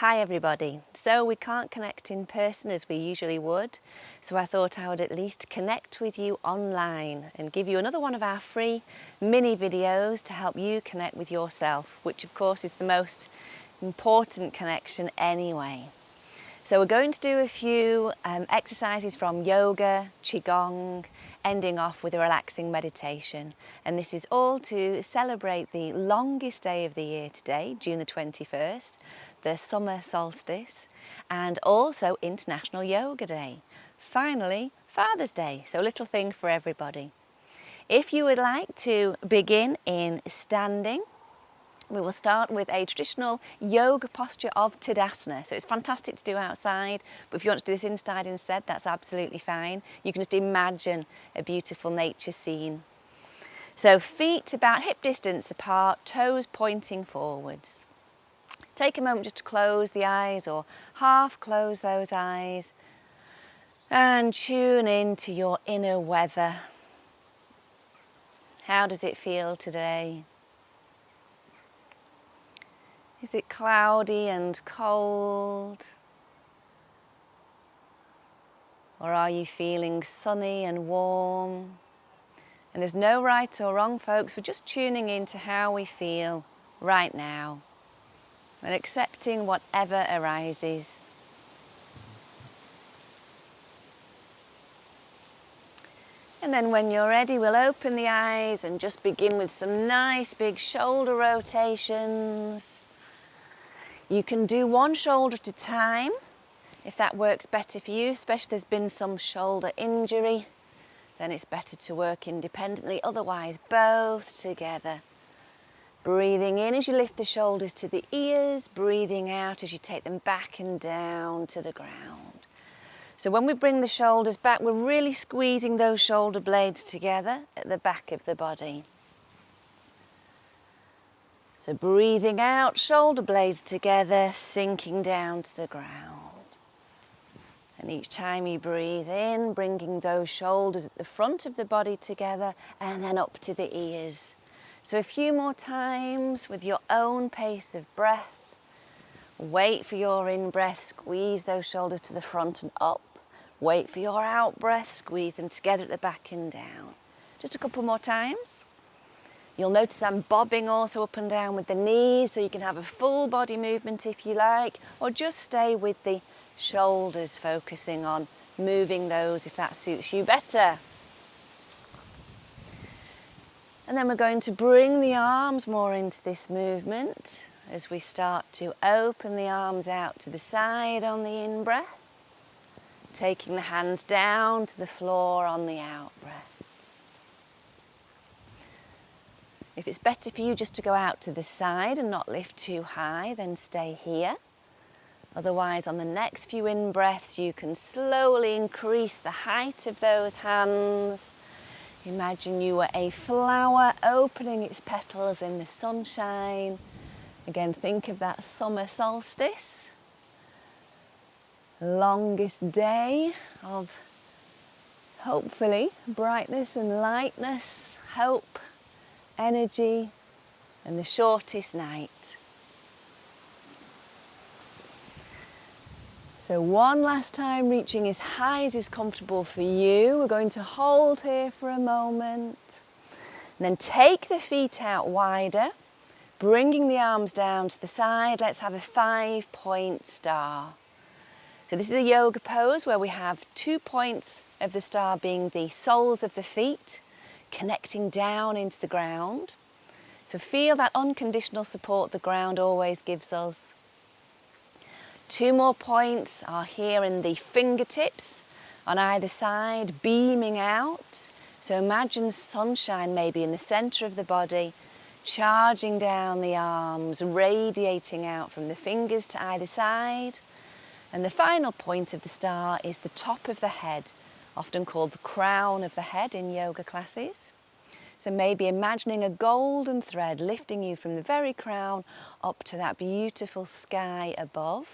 Hi everybody. So we can't connect in person as we usually would, so I thought I would at least connect with you online and give you another one of our free mini videos to help you connect with yourself, which of course is the most important connection anyway. So we're going to do a few exercises from yoga, Qigong, ending off with a relaxing meditation. And this is all to celebrate the longest day of the year today, June the 21st, the summer solstice, and also International Yoga Day. Finally, Father's Day, so a little thing for everybody. If you would like to begin in standing, we will start with a traditional yoga posture of Tadasana. So it's fantastic to do outside, but if you want to do this inside instead, that's absolutely fine. You can just imagine a beautiful nature scene. So feet about hip distance apart, toes pointing forwards. Take a moment just to close the eyes or half close those eyes and tune into your inner weather. How does it feel today? Is it cloudy and cold? Or are you feeling sunny and warm? And there's no right or wrong, folks. We're just tuning into how we feel right now and accepting whatever arises. And then when you're ready, we'll open the eyes and just begin with some nice big shoulder rotations. You can do one shoulder at a time if that works better for you, especially if there's been some shoulder injury, then it's better to work independently, otherwise both together. Breathing in as you lift the shoulders to the ears, breathing out as you take them back and down to the ground. So when we bring the shoulders back, we're really squeezing those shoulder blades together at the back of the body. So breathing out, shoulder blades together, sinking down to the ground. And each time you breathe in, bringing those shoulders at the front of the body together and then up to the ears. So a few more times with your own pace of breath. Wait for your in-breath, squeeze those shoulders to the front and up. Wait for your out-breath, squeeze them together at the back and down. Just a couple more times. You'll notice I'm bobbing also up and down with the knees, so you can have a full body movement if you like, or just stay with the shoulders, focusing on moving those if that suits you better. And then we're going to bring the arms more into this movement as we start to open the arms out to the side on the in-breath, taking the hands down to the floor on the out-breath. If it's better for you just to go out to the side and not lift too high, then stay here. Otherwise, on the next few in-breaths, you can slowly increase the height of those hands. Imagine you were a flower opening its petals in the sunshine. Again, think of that summer solstice. Longest day of, hopefully, brightness and lightness, hope, energy, and the shortest night. So one last time, reaching as high as is comfortable for you. We're going to hold here for a moment. And then take the feet out wider, bringing the arms down to the side. Let's have a 5-point star. So this is a yoga pose where we have 2 points of the star being the soles of the feet, connecting down into the ground. So feel that unconditional support the ground always gives us. 2 more points are here in the fingertips on either side, beaming out. So imagine sunshine maybe in the center of the body, charging down the arms, radiating out from the fingers to either side. And the final point of the star is the top of the head, often called the crown of the head in yoga classes. So maybe imagining a golden thread lifting you from the very crown up to that beautiful sky above.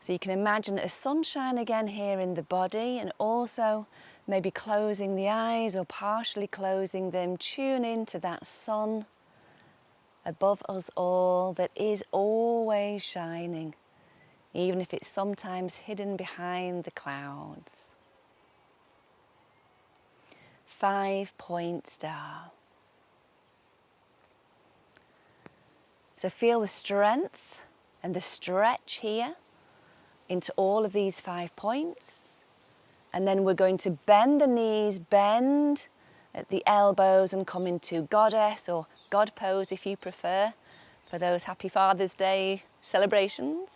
So you can imagine a sunshine again here in the body, and also maybe closing the eyes or partially closing them. Tune into that sun above us all, that is always shining, even if it's sometimes hidden behind the clouds. 5-point star. So feel the strength and the stretch here into all of these 5 points. And then we're going to bend the knees, bend at the elbows and come into goddess or God pose if you prefer, for those happy Father's Day celebrations.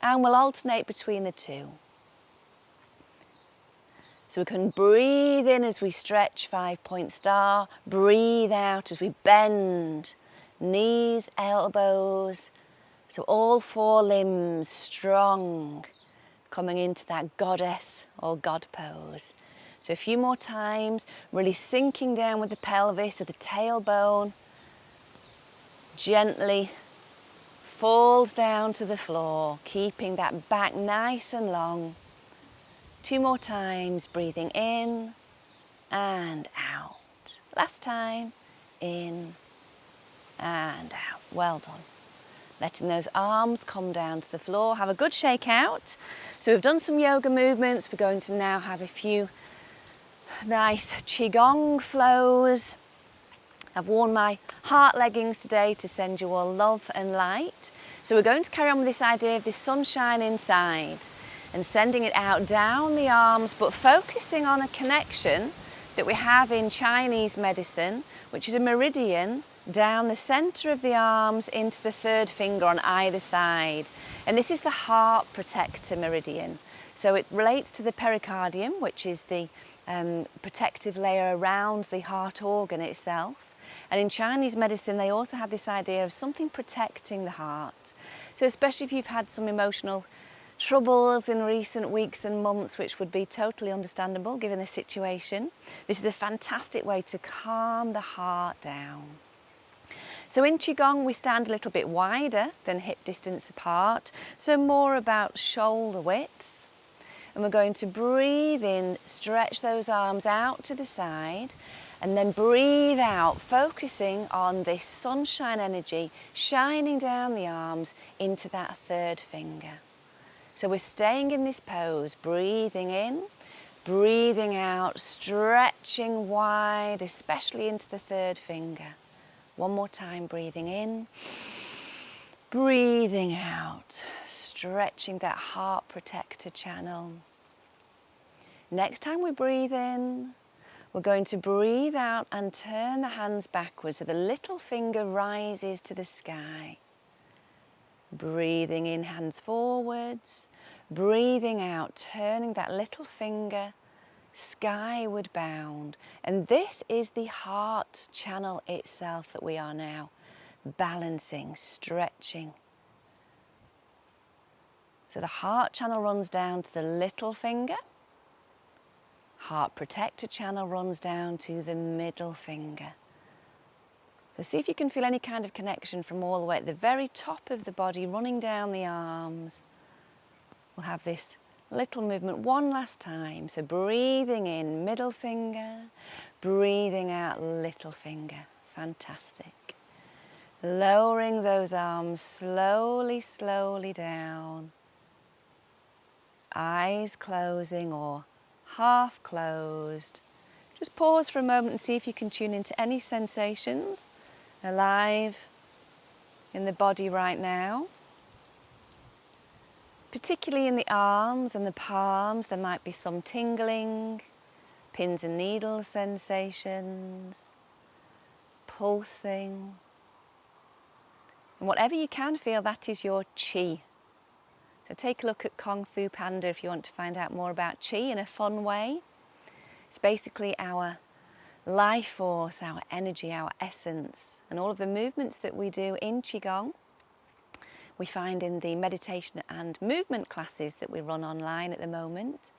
And we'll alternate between the two. So we can breathe in as we stretch 5-point star, breathe out as we bend, knees, elbows, so all 4 limbs strong, coming into that goddess or God pose. So a few more times, really sinking down with the pelvis or the tailbone, gently falls down to the floor, keeping that back nice and long. 2 more times, breathing in and out. Last time, in and out. Well done. Letting those arms come down to the floor. Have a good shake out. So we've done some yoga movements. We're going to now have a few nice Qigong flows. I've worn my heart leggings today to send you all love and light. So we're going to carry on with this idea of this sunshine inside and sending it out down the arms, but focusing on a connection that we have in Chinese medicine, which is a meridian down the center of the arms into the 3rd finger on either side. And this is the heart protector meridian. So it relates to the pericardium, which is the protective layer around the heart organ itself. And in Chinese medicine, they also have this idea of something protecting the heart. So especially if you've had some emotional troubles in recent weeks and months, which would be totally understandable given the situation, this is a fantastic way to calm the heart down. So in Qigong, we stand a little bit wider than hip distance apart, so more about shoulder width. And we're going to breathe in, stretch those arms out to the side, and then breathe out, focusing on this sunshine energy shining down the arms into that 3rd finger. So we're staying in this pose, breathing in, breathing out, stretching wide, especially into the 3rd finger. One more time, breathing in, breathing out, stretching that heart protector channel. Next time we breathe in, we're going to breathe out and turn the hands backwards so the little finger rises to the sky. Breathing in, hands forwards, breathing out, turning that little finger skyward bound. And this is the heart channel itself that we are now balancing, stretching. So the heart channel runs down to the little finger. Heart protector channel runs down to the middle finger. So see if you can feel any kind of connection from all the way at the very top of the body, running down the arms. We'll have this little movement one last time. So breathing in, middle finger, breathing out, little finger. Fantastic. Lowering those arms slowly, slowly down. Eyes closing or half closed. Just pause for a moment and see if you can tune into any sensations alive in the body right now. Particularly in the arms and the palms, there might be some tingling, pins and needles sensations, pulsing. And whatever you can feel, that is your Qi. So take a look at Kung Fu Panda if you want to find out more about Qi in a fun way. It's basically our life force, our energy, our essence, and all of the movements that we do in Qigong we find in the meditation and movement classes that we run online at the moment.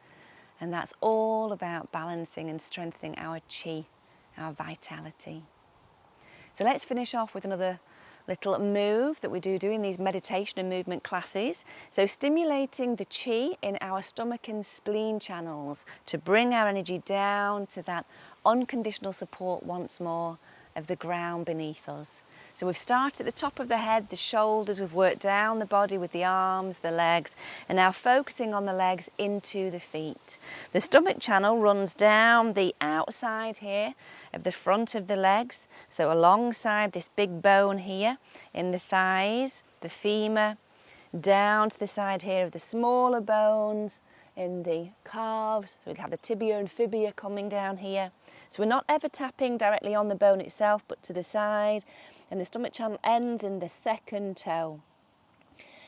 And that's all about balancing and strengthening our Qi, our vitality. So let's finish off with another little move that we do in these meditation and movement classes. So stimulating the Qi in our stomach and spleen channels to bring our energy down to that unconditional support once more of the ground beneath us. So we've started at the top of the head, the shoulders, we've worked down the body with the arms, the legs, and now focusing on the legs into the feet. The stomach channel runs down the outside here of the front of the legs, so alongside this big bone here in the thighs, the femur, down to the side here of the smaller bones in the calves. So we'd have the tibia and fibia coming down here. So we're not ever tapping directly on the bone itself, but to the side. And the stomach channel ends in the second toe.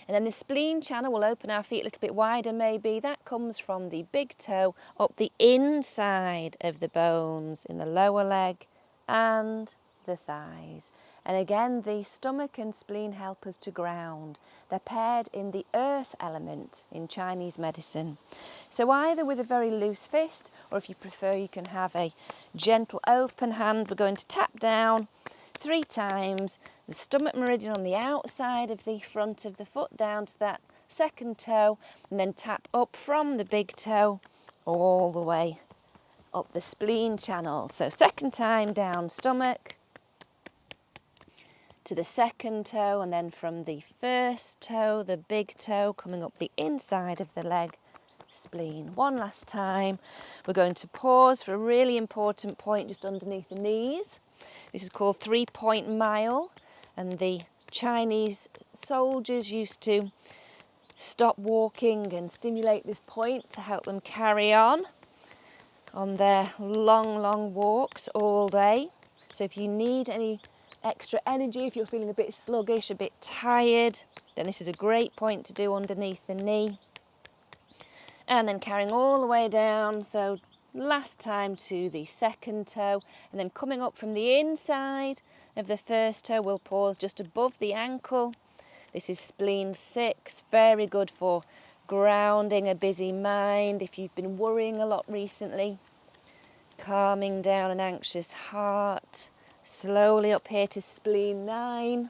And then the spleen channel will open our feet a little bit wider maybe. That comes from the big toe up the inside of the bones in the lower leg and the thighs. And again, the stomach and spleen help us to ground. They're paired in the earth element in Chinese medicine. So either with a very loose fist, or if you prefer, you can have a gentle open hand. We're going to tap down 3 times, the stomach meridian on the outside of the front of the foot down to that second toe, and then tap up from the big toe all the way up the spleen channel. So second time down stomach to the second toe, and then from the first toe, the big toe, coming up the inside of the leg, spleen. One last time. We're going to pause for a really important point just underneath the knees. This is called 3-point mile, and the Chinese soldiers used to stop walking and stimulate this point to help them carry on their long walks all day. So if you need any extra energy, if you're feeling a bit sluggish, a bit tired, then this is a great point to do underneath the knee. And then carrying all the way down, so last time to the second toe, and then coming up from the inside of the first toe, we'll pause just above the ankle. This is spleen 6, very good for grounding a busy mind if you've been worrying a lot recently, calming down an anxious heart. Slowly up here to spleen 9.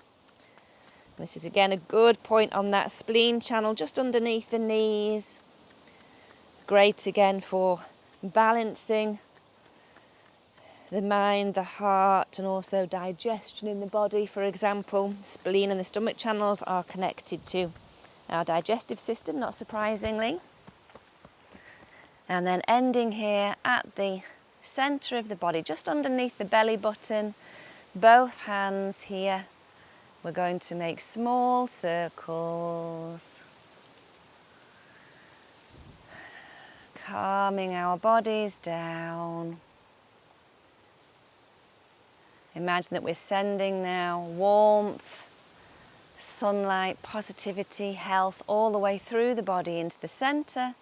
This is again a good point on that spleen channel just underneath the knees. Great again for balancing the mind, the heart, and also digestion in the body. For example, spleen and the stomach channels are connected to our digestive system, not surprisingly. And then ending here at the centre of the body, just underneath the belly button, both hands here. We're going to make small circles, calming our bodies down. Imagine that we're sending now warmth, sunlight, positivity, health all the way through the body into the centre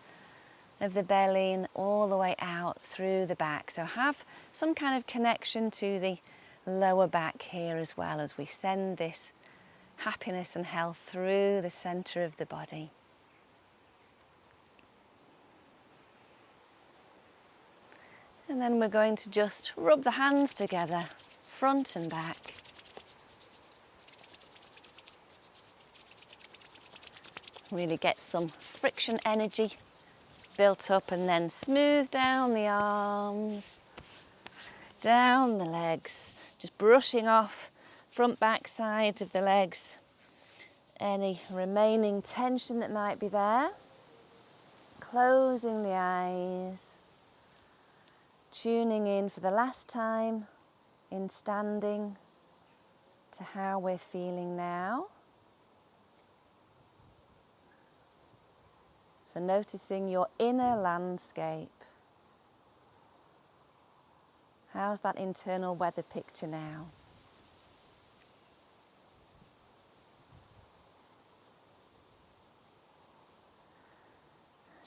of the belly and all the way out through the back. So have some kind of connection to the lower back here as well as we send this happiness and health through the centre of the body. And then we're going to just rub the hands together, front and back. Really get some friction energy built up, and then smooth down the arms, down the legs, just brushing off front back sides of the legs, any remaining tension that might be there, closing the eyes, tuning in for the last time in standing to how we're feeling now. So noticing your inner landscape. How's that internal weather picture now?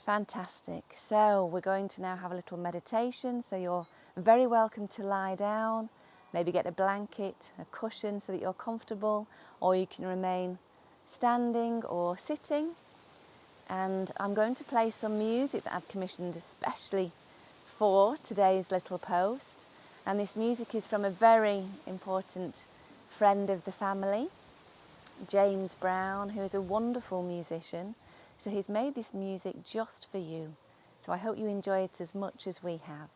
Fantastic. So we're going to now have a little meditation. So you're very welcome to lie down, maybe get a blanket, a cushion so that you're comfortable, or you can remain standing or sitting. And I'm going to play some music that I've commissioned especially for today's little post. And this music is from a very important friend of the family, James Brown, who is a wonderful musician. So he's made this music just for you. So I hope you enjoy it as much as we have.